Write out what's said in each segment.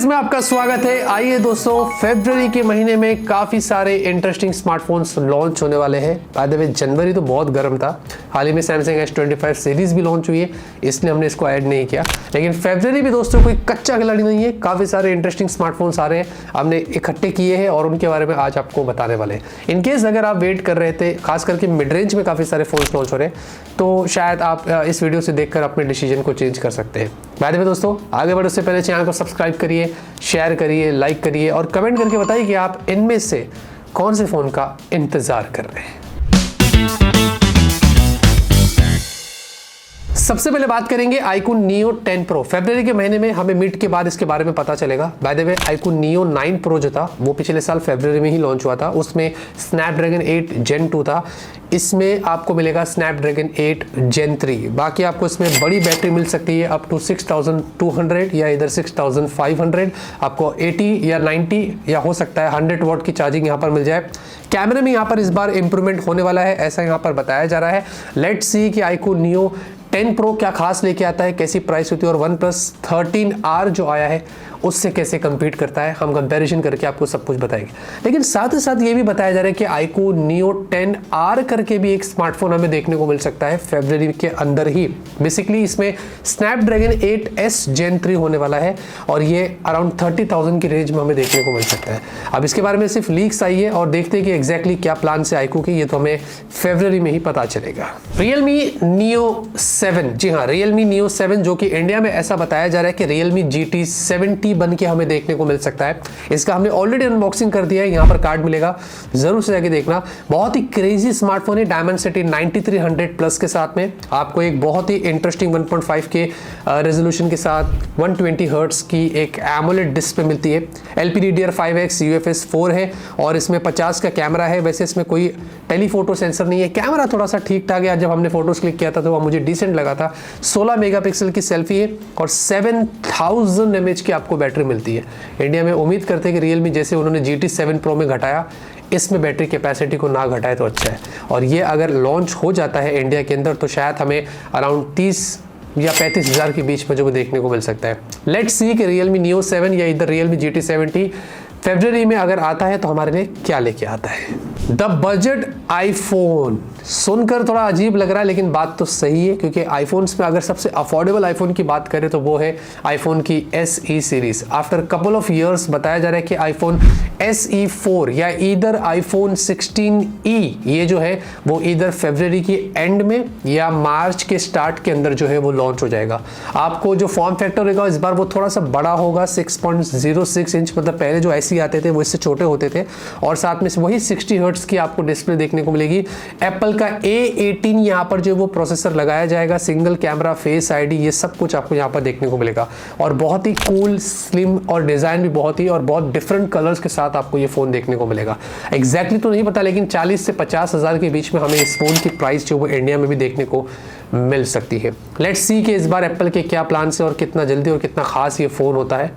Series में आपका स्वागत है। आइए दोस्तों, फरवरी के महीने में काफी सारे इंटरेस्टिंग स्मार्टफोन्स लॉन्च होने वाले हैं। बाय द वे जनवरी तो बहुत गर्म था, हाल ही में सैमसंग S25 सीरीज भी लॉन्च हुई है, इसलिए हमने इसको ऐड नहीं किया। लेकिन फरवरी भी दोस्तों कोई कच्चा खिलाड़ी नहीं है, काफी सारे इंटरेस्टिंग स्मार्टफोन्स आ रहे हैं, हमने इकट्ठे किए हैं और उनके बारे में आज आपको बताने वाले हैं। इनकेस अगर आप वेट कर रहे थे, खास करके मिड रेंज में काफी सारे फोन्स लॉन्च हो रहे हैं, तो शायद आप इस वीडियो से देखकर अपने डिसीजन को चेंज कर सकते हैं। बाय द वे दोस्तों, आगे बढ़ने से पहले चैनल को सब्सक्राइब करिए, शेयर करिए, लाइक करिए और कमेंट करके बताइए कि आप इनमें से कौन से फोन का इंतजार कर रहे हैं। सबसे पहले बात करेंगे iQOO Neo 10 Pro। फरवरी के महीने में हमें मिड के बाद इसके बारे में पता चलेगा। By the way iQOO Neo 9 Pro जो था वो पिछले साल फरवरी में ही लॉन्च हुआ था, उसमें स्नैपड्रैगन 8 Gen 2 था। इसमें आपको मिलेगा स्नैपड्रैगन 8 Gen 3। बाकी आपको इसमें बड़ी बैटरी मिल सकती है अप टू 6200 या इधर 6500। आपको 80 या 90 या हो सकता है 100 वॉट की चार्जिंग यहाँ पर मिल जाए। कैमरे में यहाँ पर इस बार इंप्रूवमेंट होने वाला है, ऐसा यहाँ पर बताया जा रहा है। लेट्स सी कि iQOO Neo 10 Pro क्या खास लेके आता है, कैसी प्राइस होती है और OnePlus 13R जो आया है उससे कैसे compete करता है। हम कंपैरिजन करके आपको सब कुछ बताएंगे। लेकिन साथ ही साथ ये भी बताया जा रहा है कि iQOO Neo 10R करके भी एक स्मार्टफोन हमें देखने को मिल सकता है फरवरी के अंदर ही। बेसिकली इसमें स्नैपड्रैगन 8S Gen 3 होने वाला है और ये अराउंड 30,000 की रेंज में हमें देखने को मिल सकता है। अब इसके बारे में सिर्फ लीक्स आई है और देखते हैं कि एग्जैक्टली क्या प्लान से iQOO के, ये तो हमें फरवरी में ही पता चलेगा। Realme Neo 7, जी हाँ, Realme Neo 7 जो कि इंडिया में ऐसा बताया जा रहा है कि Realme GT 70 बन के हमें देखने को मिल सकता है। इसका हमने ऑलरेडी अनबॉक्सिंग कर दिया है, यहाँ पर कार्ड मिलेगा, जरूर से जाके देखना। बहुत ही क्रेजी स्मार्टफोन है, Dimensity 9300 प्लस के साथ में आपको एक बहुत ही इंटरेस्टिंग 1.5 के रेजोल्यूशन के साथ 120 हर्ट्ज की एक एमोलेड डिस्प्ले मिलती है। LPDDR5X UFS 4 है और इसमें 50 का कैमरा है। वैसे इसमें कोई टेलीफोटो सेंसर नहीं है, कैमरा थोड़ा सा ठीक ठाक है। जब हमने फोटोज क्लिक किया था तो वह मुझे डिसेंट लगा था। 16 मेगापिक्सल की सेल्फी है और 7000 mAh की आपको बैटरी मिलती है। इंडिया में उम्मीद करते हैं कि Realme जैसे उन्होंने GT 7 Pro में घटाया, इसमें बैटरी कैपेसिटी को ना घटाए तो अच्छा है। और ये अगर लॉन्च हो जाता है इंडिया के अंदर तो शायद हमें अराउंड 30 या 35,000 के बीच में जो देखने को मिल सकता है। लेट्स सी कि Realme Neo 7 या इधर Realme GT 70 फरवरी में अगर आता है तो हमारे लिए क्या लेके आता है। द बजट आईफोन सुनकर थोड़ा अजीब लग रहा है, लेकिन बात तो सही है, क्योंकि आईफोन्स में अगर सबसे अफोर्डेबल आईफोन की बात करें तो वो है आईफोन की SE series. After couple of years बताया जा रहा है कि आईफोन SE 4 या इधर आईफोन 16E ये जो है वो इधर फरवरी की एंड में या मार्च के स्टार्ट के अंदर जो है वो लॉन्च हो जाएगा। आपको जो फॉर्म फैक्टर होगा इस बार वो थोड़ा सा बड़ा होगा, 6.06 इंच, मतलब पहले जो SE आते थे वो इससे छोटे होते थे और साथ में वही 60 हर्ट्ज की आपको डिस्प्ले देखने को मिलेगी। एप्पल का A18 यहाँ पर जो वो प्रोसेसर लगाया जाएगा, सिंगल कैमरा, फेस आईडी, ये सब कुछ आपको यहाँ पर देखने को मिलेगा और बहुत ही कूल, स्लिम और डिजाइन भी बहुत ही और बहुत डिफरेंट कलर्स के साथ आपको ये फोन देखने को मिलेगा। एग्जैक्टली तो नहीं पता, लेकिन 40 से 50 हजार के बीच में हमें इस फोन की प्राइस जो वो इंडिया में भी देखने को मिल सकती है। लेट्स सी कि इस बार एप्पल के क्या प्लान से और कितना जल्दी और कितना खास ये फोन होता है,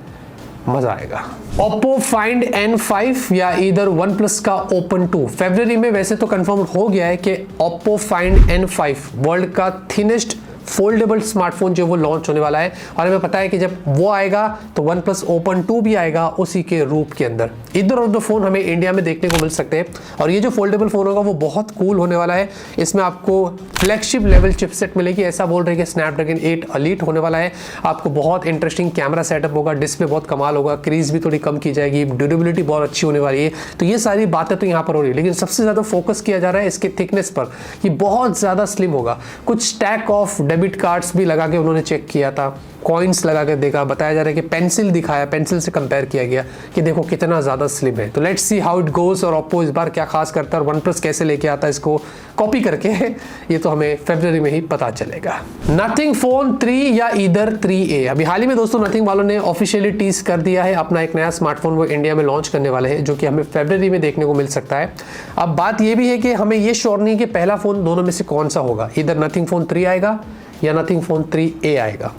मजा आएगा। Oppo Find N5 या इधर OnePlus का Open 2 फरवरी में वैसे तो कंफर्म हो गया है कि Oppo Find N5 वर्ल्ड का थिनेस्ट फोल्डेबल स्मार्टफोन जो वो लॉन्च होने वाला है और हमें पता है कि जब वो आएगा तो OnePlus Open 2 भी आएगा उसी के रूप के अंदर। इधर और दो फोन हमें इंडिया में देखने को मिल सकते हैं और ये जो फोल्डेबल फोन होगा वो बहुत कूल होने वाला है। इसमें आपको फ्लैगशिप लेवल चिपसेट मिलेगी, ऐसा बोल रहे हैं कि स्नैपड्रैगन 8 एलीट होने वाला है। आपको बहुत इंटरेस्टिंग कैमरा सेटअप होगा, डिस्प्ले बहुत कमाल होगा, क्रीज भी थोड़ी कम की जाएगी, ड्यूरेबिलिटी बहुत अच्छी होने वाली है। तो ये सारी बातें तो यहाँ पर हो रही है, लेकिन सबसे ज्यादा फोकस किया जा रहा है इसके थिकनेस पर। ये बहुत ज्यादा स्लिम होगा। कुछ स्टैक ऑफ डेबिट कार्ड्स भी लगा के उन्होंने चेक किया था, कॉइन्स लगा के देखा, बताया जा रहा है कि पेंसिल दिखाया, पेंसिल से कंपेयर किया गया कि देखो कितना ज्यादा स्लिम है। तो let's see how it goes और ओप्पो इस बार क्या खास करता है और OnePlus कैसे लेके आता है इसको कॉपी करके, ये तो हमें फरवरी में ही पता चलेगा। नथिंग फोन 3 या इधर 3A। अभी हाल ही में दोस्तों नथिंग वालों ने ऑफिशियली टीज कर दिया है अपना एक नया स्मार्टफोन वो इंडिया में लॉन्च करने वाले हैं, जो कि हमें फरवरी में देखने को मिल सकता है। अब बात ये भी है कि हमें ये श्योर नहीं कि पहला फोन दोनों में से कौन सा होगा, इधर नथिंग फोन 3 आएगा या नथिंग फोन 3A आएगा।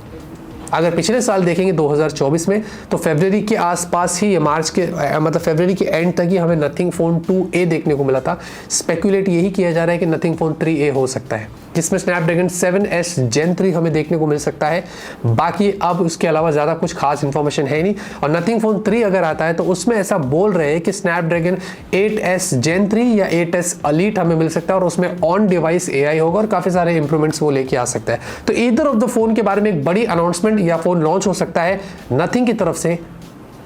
अगर पिछले साल देखेंगे 2024 में, तो फरवरी के आसपास ही, मार्च के मतलब फरवरी के एंड तक ही हमें नथिंग फ़ोन 2A देखने को मिला था। स्पेकुलेट यही किया जा रहा है कि नथिंग फ़ोन 3A हो सकता है, जिसमें स्नैपड्रैगन 7S Gen 3 हमें देखने को मिल सकता है। बाकी अब उसके अलावा ज़्यादा कुछ खास इन्फॉर्मेशन है नहीं। और नथिंग फ़ोन 3 अगर आता है तो उसमें ऐसा बोल रहे हैं कि स्नैपड्रैगन 8S Gen 3 या 8S Elite हमें मिल सकता है, और उसमें ऑन डिवाइस AI होगा और काफ़ी सारे इंप्रूवमेंट्स वो लेके आ सकता है। तो ईदर ऑफ द फ़ोन के बारे में एक बड़ी अनाउंसमेंट या फ़ोन लॉन्च हो सकता है नथिंग की तरफ से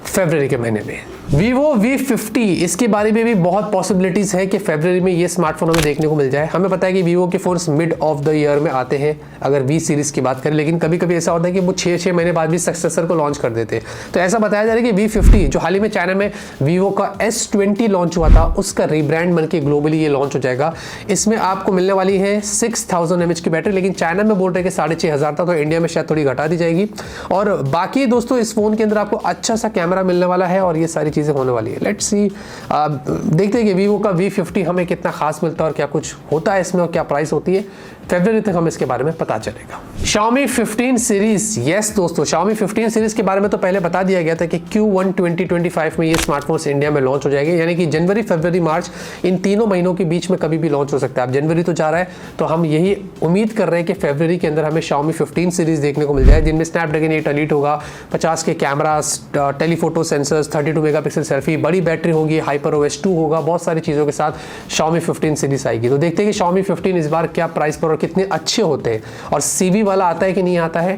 फरवरी के महीने में। Vivo V50, इसके बारे में भी बहुत पॉसिबिलिटीज़ है कि फरवरी में ये स्मार्टफोन हमें देखने को मिल जाए। हमें पता है कि Vivo के phones mid of the year में आते हैं अगर V सीरीज़ की बात करें, लेकिन कभी कभी ऐसा होता है कि वो 6 महीने बाद भी सक्सेसर को लॉन्च कर देते हैं। तो ऐसा बताया जा रहा है कि V50 जो हाल ही में चाइना में Vivo का S20 लॉन्च हुआ था, उसका रीब्रांड बन के ग्लोबली ये लॉन्च हो जाएगा। इसमें आपको मिलने वाली है 6000 mAh की बैटरी, लेकिन चाइना में बोल रहे हैं कि 6500 था, तो इंडिया में शायद थोड़ी घटा दी जाएगी। और बाकी दोस्तों इस फ़ोन के अंदर आपको अच्छा सा कैमरा मिलने वाला है और ये सारी चीज़ें होने वाली है। लेट्स सी, देखते हैं कि Vivo का V50 हमें कितना खास मिलता है और क्या कुछ होता है इसमें और क्या प्राइस होती है। फरवरी तक हमें इसके बारे में पता चलेगा। Xiaomi 15 सीरीज, यस दोस्तों, Xiaomi 15 सीरीज के बारे में तो पहले बता दिया गया था कि Q1 2025 में ये स्मार्टफोन्स इंडिया में लॉन्च हो जाएंगे, यानी कि जनवरी, फरवरी, मार्च, इन तीनों महीनों के बीच में कभी भी लॉन्च हो सकता है। अब जनवरी तो जा रहा है, तो हम यही उम्मीद कर रहे हैं कि फरवरी के अंदर हमें Xiaomi 15 सीरीज देखने को मिल जाए, जिनमें स्नैपड्रैगन 8 Elite होगा, 50 के cameras, telephoto sensors, 32 megapixel selfie, बड़ी बैटरी होगी, HyperOS 2 होगा, बहुत सारी चीज़ों के साथ Xiaomi 15 सीरीज आएगी। तो देखते हैं कि Xiaomi 15 इस बार क्या प्राइस पर और कितने अच्छे होते हैं, और CV वाला आता है कि नहीं आता है,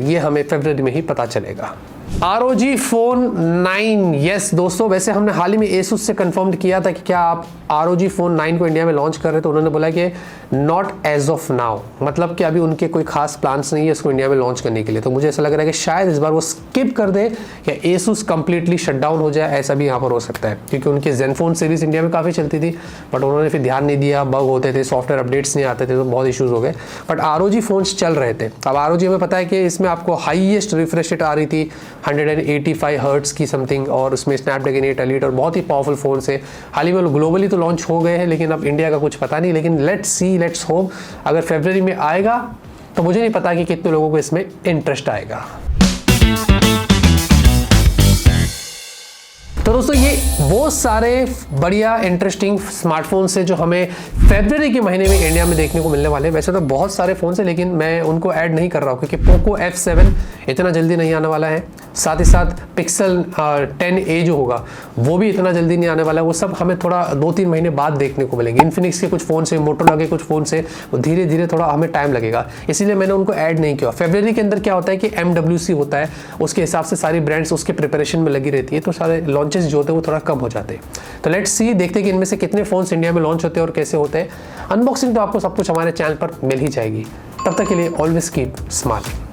ये हमें फरवरी में ही पता चलेगा। ROG Phone 9, यस दोस्तों, वैसे हमने हाल ही में Asus से कंफर्म किया था कि क्या आप ROG Phone 9 को इंडिया में लॉन्च कर रहे हैं, तो उन्होंने बोला कि नॉट एज ऑफ नाउ, मतलब कि अभी उनके कोई खास प्लान्स नहीं है इसको इंडिया में लॉन्च करने के लिए। तो मुझे ऐसा लग रहा है कि शायद इस बार वो स्किप कर दे या Asus कंप्लीटली शट डाउन हो जाए, ऐसा भी यहाँ पर हो सकता है, क्योंकि उनके Zenfone सीरीज इंडिया में काफ़ी चलती थी, बट उन्होंने फिर ध्यान नहीं दिया, बग होते थे, सॉफ्टवेयर अपडेट्स नहीं आते थे, तो बहुत इशूज़ हो गए। बट ROG फोन्स चल रहे थे। अब ROG हमें पता है कि इसमें आपको हाईएस्ट रिफ्रेश रेट आ रही थी 185 हर्ट्स की समथिंग, और उसमें स्नैपड्रैगन 8 Elite और बहुत ही पावरफुल फोन से हाल ही में ग्लोबली तो लॉन्च हो गए हैं, लेकिन अब इंडिया का कुछ पता नहीं। लेकिन लेट्स सी, लेट्स होप अगर फरवरी में आएगा तो मुझे नहीं पता कि कितने लोगों को इसमें इंटरेस्ट आएगा। तो दोस्तों ये वो सारे बढ़िया इंटरेस्टिंग स्मार्टफोन्स हैं जो हमें फरवरी के महीने में इंडिया में देखने को मिलने वाले हैं। वैसे तो बहुत सारे फ़ोन हैं, लेकिन मैं उनको ऐड नहीं कर रहा हूँ क्योंकि पोको F7 इतना जल्दी नहीं आने वाला है, साथ ही साथ पिक्सल 10A जो होगा वो भी इतना जल्दी नहीं आने वाला है। वो सब हमें थोड़ा 2-3 महीने बाद देखने को मिलेंगे। इन्फिनिक्स के कुछ फ़ोन से, मोटोरोला के कुछ फ़ोन से, वो धीरे धीरे थोड़ा हमें टाइम लगेगा, इसीलिए मैंने उनको ऐड नहीं किया। फरवरी के अंदर क्या होता है कि MWC होता है, उसके हिसाब से सारी ब्रांड्स उसके प्रिपरेशन में लगी रहती है, तो सारे लॉन्चेस जो होते हैं वो थोड़ा कम हो जाते हैं। तो लेट्स सी, देखते हैं कि इनमें से कितने फ़ोन्स इंडिया में लॉन्च होते हैं और कैसे होते हैं। अनबॉक्सिंग तो आपको सब कुछ हमारे चैनल पर मिल ही जाएगी। तब तक के लिए ऑलवेज कीप स्माइलिंग।